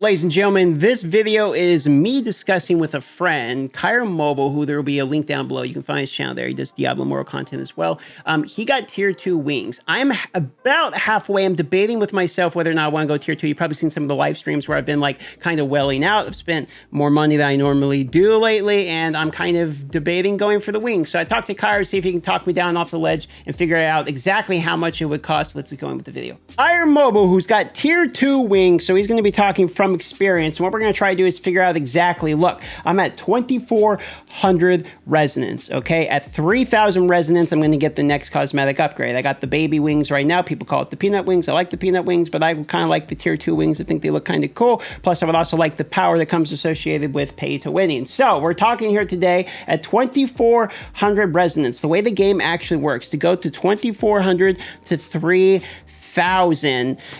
Ladies and gentlemen, this video is me discussing with a friend, Kyra Mobile, who there will be a link down below. You can find his channel there. He does Diablo Immortal content as well. He got tier 2 wings. I'm about halfway. I'm debating with myself whether or not I want to go tier 2. You've probably seen some of the live streams where I've been like kind of welling out. I've spent more money than I normally do lately, and I'm kind of debating going for the wings. So I talked to Kyra to see if he can talk me down off the ledge and figure out exactly how much it would cost. Let's get going with the video. Kyra Mobile, who's got tier 2 wings, so he's going to be talking from experience. And what we're going to try to do is figure out exactly, look, I'm at 2,400 resonance, okay? At 3,000 resonance, I'm going to get the next cosmetic upgrade. I got the baby wings right now. People call it the peanut wings. I like the peanut wings, but I kind of like the tier 2 wings. I think they look kind of cool. Plus, I would also like the power that comes associated with pay to winning. So we're talking here today at 2,400 resonance. The way the game actually works, to go to 2,400 to 3,000.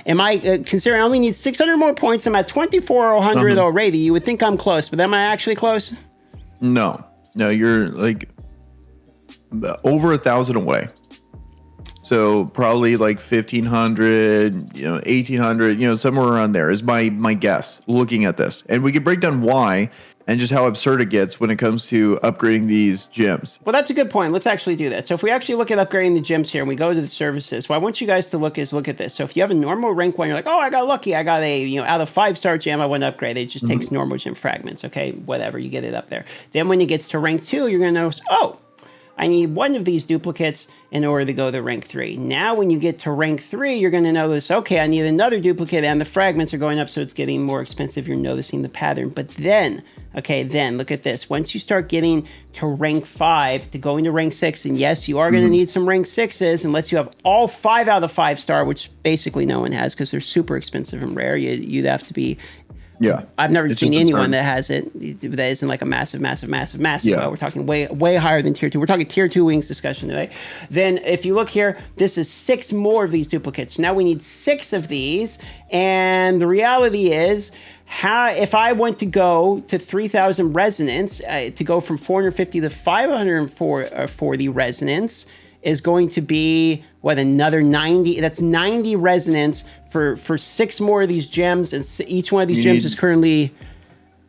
Am I considering I only need 600 more points? I'm at 2,400 already. You would think I'm close, but am I actually close? No, you're like over 1,000 away. So probably like 1,500, 1,800, somewhere around there is my guess looking at this. And we could break down why and just how absurd it gets when it comes to upgrading these gyms. Well, that's a good point. Let's actually do that. So if we actually look at upgrading the gyms here and we go to the services, what I want you guys to look at this. So if you have a normal rank 1, you're like, oh, I got lucky. I got a, out of 5-star gem, I want to upgrade. It just takes normal gem fragments. Okay, whatever, you get it up there. Then when it gets to rank 2, you're going to notice, oh, I need one of these duplicates in order to go to rank 3. Now, when you get to rank 3, you're going to notice, okay, I need another duplicate, and the fragments are going up, so it's getting more expensive. You're noticing the pattern. But then, look at this. Once you start getting to rank 5, to go into rank 6, and yes, you are going to need some rank 6s, unless you have all 5 out of 5-star, which basically no one has, because they're super expensive and rare. You'd have to be... Yeah, I've never seen anyone that has it that isn't like a massive. Yeah. We're talking way higher than tier 2. We're talking tier 2 wings discussion today. Then if you look here, this is 6 more of these duplicates. Now we need 6 of these. And the reality is, if I want to go to 3,000 resonance, to go from 450 to 540 resonance, is going to be, another 90? That's 90 resonance for 6 more of these gems, and each one of these gems is currently...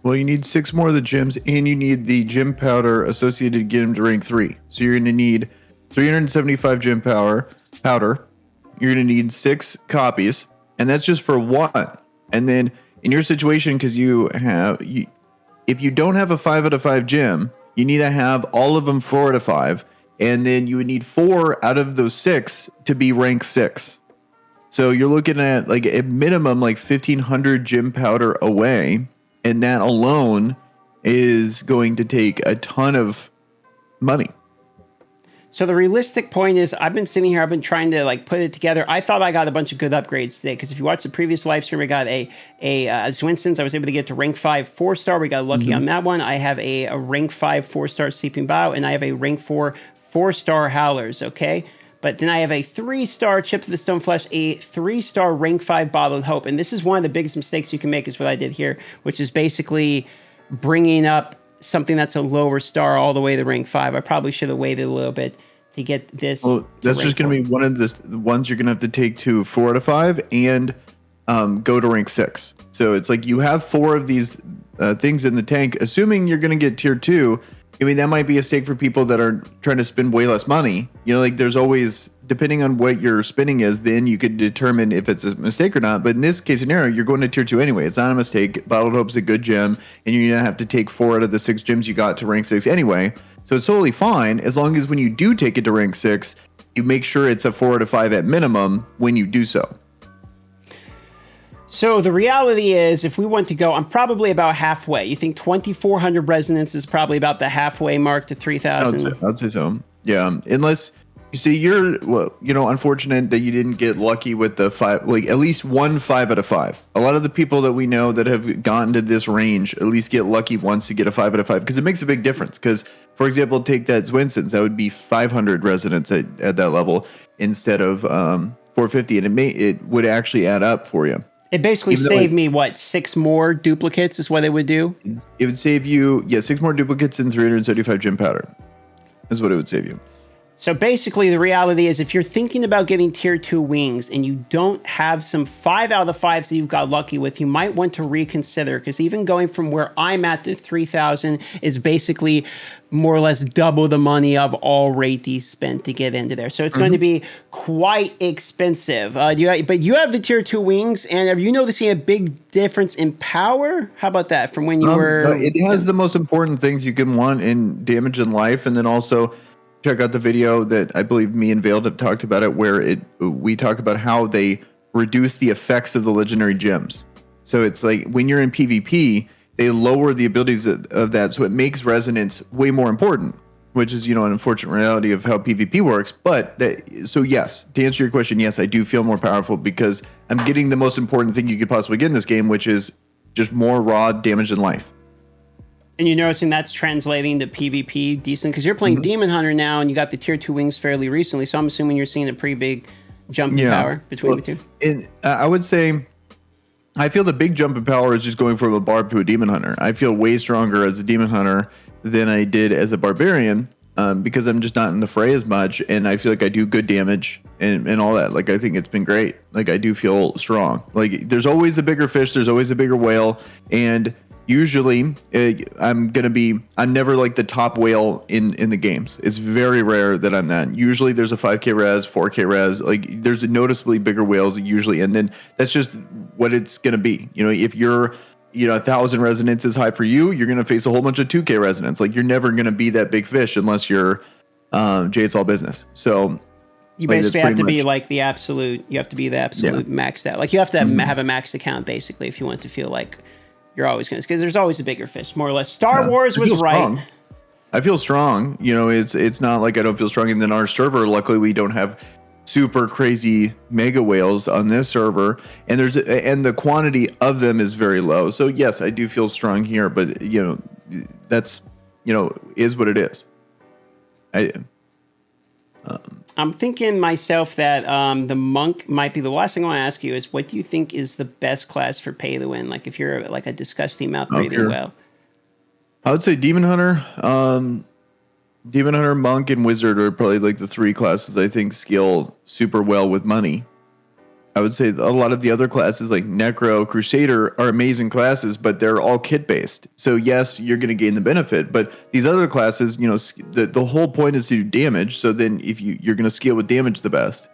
Well, you need 6 more of the gems, and you need the gem powder associated to get them to rank 3. So you're going to need 375 gem powder. You're going to need 6 copies, and that's just for 1. And then in your situation, because if you don't have a 5 out of 5 gem, you need to have all of them 4 out of 5. And then you would need 4 out of those 6 to be rank 6. So you're looking at like a minimum like 1,500 gem powder away. And that alone is going to take a ton of money. So the realistic point is, I've been sitting here, I've been trying to put it together. I thought I got a bunch of good upgrades today, because if you watch the previous live stream, I got a Zwinsons. I was able to get to rank 5 4-star. We got lucky on that one. I have a rank 5 4-star Sleeping Bow, and I have a rank 4 4-star Howlers, okay? But then I have a 3-star Chip to the Stone Flesh, a 3-star rank 5 Bottled Hope. And this is one of the biggest mistakes you can make, is what I did here, which is basically bringing up something that's a lower star all the way to rank 5. I probably should have waited a little bit to get this. Well, that's just going to be one of the ones you're going to have to take to 4 out of 5 and go to rank 6. So it's like you have 4 of these things in the tank, assuming you're going to get tier 2. I mean, that might be a stake for people that are trying to spend way less money. There's always, depending on what your spending is, then you could determine if it's a mistake or not. But in this case scenario, you're going to tier 2 anyway. It's not a mistake. Bottled Hope's a good gem, and you're going to have to take 4 out of the 6 gems you got to rank 6 anyway. So it's totally fine, as long as when you do take it to rank 6, you make sure it's a 4 out of 5 at minimum when you do so. So the reality is, if we want to go, I'm probably about halfway. You think 2,400 resonance is probably about the halfway mark to 3,000? I'd say so. Yeah, unless you see you're unfortunate that you didn't get lucky with the 5, like at least one 5 out of 5. A lot of the people that we know that have gotten to this range at least get lucky once to get a 5 out of 5, because it makes a big difference. Because, for example, take that Zwinsons, that would be 500 resonance at that level instead of 450, and it would actually add up for you. It basically saved me, 6 more duplicates is what it would do? It would save you, 6 more duplicates and 375 gem powder is what it would save you. So basically, the reality is if you're thinking about getting tier 2 wings and you don't have some 5 out of the 5s that you've got lucky with, you might want to reconsider, because even going from where I'm at to 3,000 is basically more or less double the money of all rate spent to get into there. So it's going to be quite expensive. But you have the tier 2 wings, and are you noticing a big difference in power? How about that from when you were... It has the most important things you can want in damage and life, and then also... check out the video that I believe me and Veiled have talked about it, where we talk about how they reduce the effects of the legendary gems. So it's like when you're in PvP, they lower the abilities of that, so it makes resonance way more important, which is, an unfortunate reality of how PvP works. But so yes, to answer your question, yes, I do feel more powerful because I'm getting the most important thing you could possibly get in this game, which is just more raw damage and life. And you're noticing that's translating to PvP decent, because you're playing Demon Hunter now, and you got the tier 2 wings fairly recently. So I'm assuming you're seeing a pretty big jump in power between the two. And I would say, I feel the big jump in power is just going from a barb to a Demon Hunter. I feel way stronger as a Demon Hunter than I did as a Barbarian, because I'm just not in the fray as much, and I feel like I do good damage and all that. Like, I think it's been great. Like, I do feel strong. Like, there's always a bigger fish, there's always a bigger whale, and usually, I'm never like the top whale in the games. It's very rare that I'm that. Usually there's a 5k res, 4k res, like there's a noticeably bigger whales usually. And then that's just what it's going to be. If you're, 1,000 resonance is high for you, you're going to face a whole bunch of 2k resonance. Like, you're never going to be that big fish unless you're Jade's All Business. So you basically have to be like the absolute, maxed out. Like, you have to have a maxed account basically if you want to feel like you're always going to, because there's always a bigger fish, more or less. Star Wars was right. Strong. I feel strong. It's not like I don't feel strong. And then our server, luckily, we don't have super crazy mega whales on this server, and the quantity of them is very low. So yes, I do feel strong here, but that's is what it is. I'm thinking myself that the monk might be the last thing I want to ask you is, what do you think is the best class for pay to win? Like, if you're like a disgusting mouth breathing whale. I would say Demon Hunter, Monk, and Wizard are probably like the 3 classes I think scale super well with money. I would say a lot of the other classes like Necro, Crusader are amazing classes, but they're all kit based. So yes, you're going to gain the benefit, but these other classes, the whole point is to do damage. So then if you're going to scale with damage the best.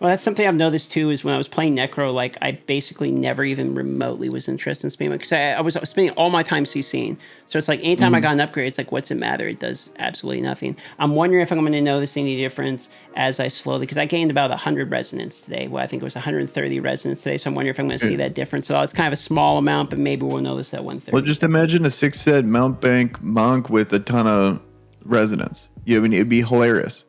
Well, that's something I've noticed too, is when I was playing Necro, like I basically never even remotely was interested in spamming, because I was spending all my time CCing. So it's like anytime I got an upgrade, it's like, what's it matter? It does absolutely nothing. I'm wondering if I'm going to notice any difference as I slowly, because I gained about 100 resonance today. Well, I think it was 130 resonance today. So I'm wondering if I'm going to see that difference. So it's kind of a small amount, but maybe we'll notice that 130. Well, just imagine a 6-set Mount Bank Monk with a ton of resonance. It'd be hilarious.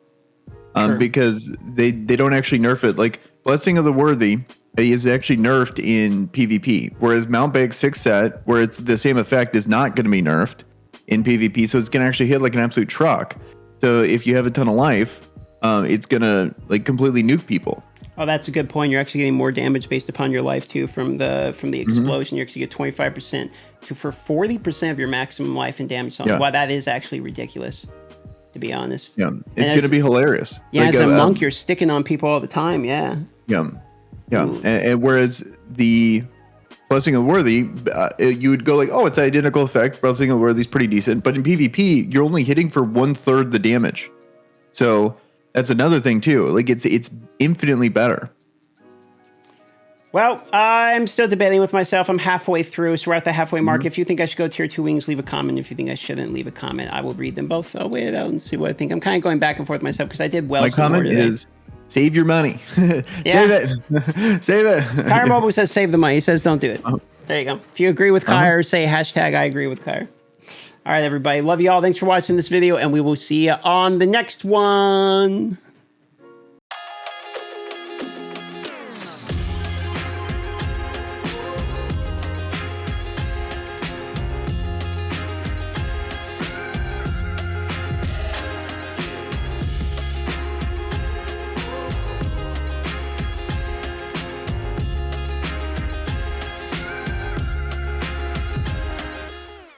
Because they don't actually nerf it. Like, Blessing of the Worthy is actually nerfed in PvP, whereas Mount Bank 6-set, where it's the same effect, is not going to be nerfed in PvP, so it's going to actually hit like an absolute truck. So if you have a ton of life, it's going to like completely nuke people. Oh, that's a good point. You're actually getting more damage based upon your life too from the explosion. You actually get 25% for 40% of your maximum life and damage. So wow, that is actually ridiculous, to be honest. Yeah, it's going to be hilarious. Yeah, like, as a monk, you're sticking on people all the time. Yeah. And whereas the Blessing of the Worthy, you would go like, oh, it's identical effect. Blessing of the Worthy is pretty decent, but in PvP, you're only hitting for 1/3 the damage. So that's another thing too. Like, it's infinitely better. Well, I'm still debating with myself. I'm halfway through, so we're at the halfway mark. If you think I should go tier 2 wings, leave a comment. If you think I shouldn't, leave a comment. I will read them both. I'll weigh it out and see what I think. I'm kind of going back and forth myself because I did well. My comment is, save your money. Save it. Save it. Kyra Mobile says save the money. He says don't do it. There you go. If you agree with Kyra, say hashtag I agree with Kyra. All right, everybody. Love you all. Thanks for watching this video, and we will see you on the next one.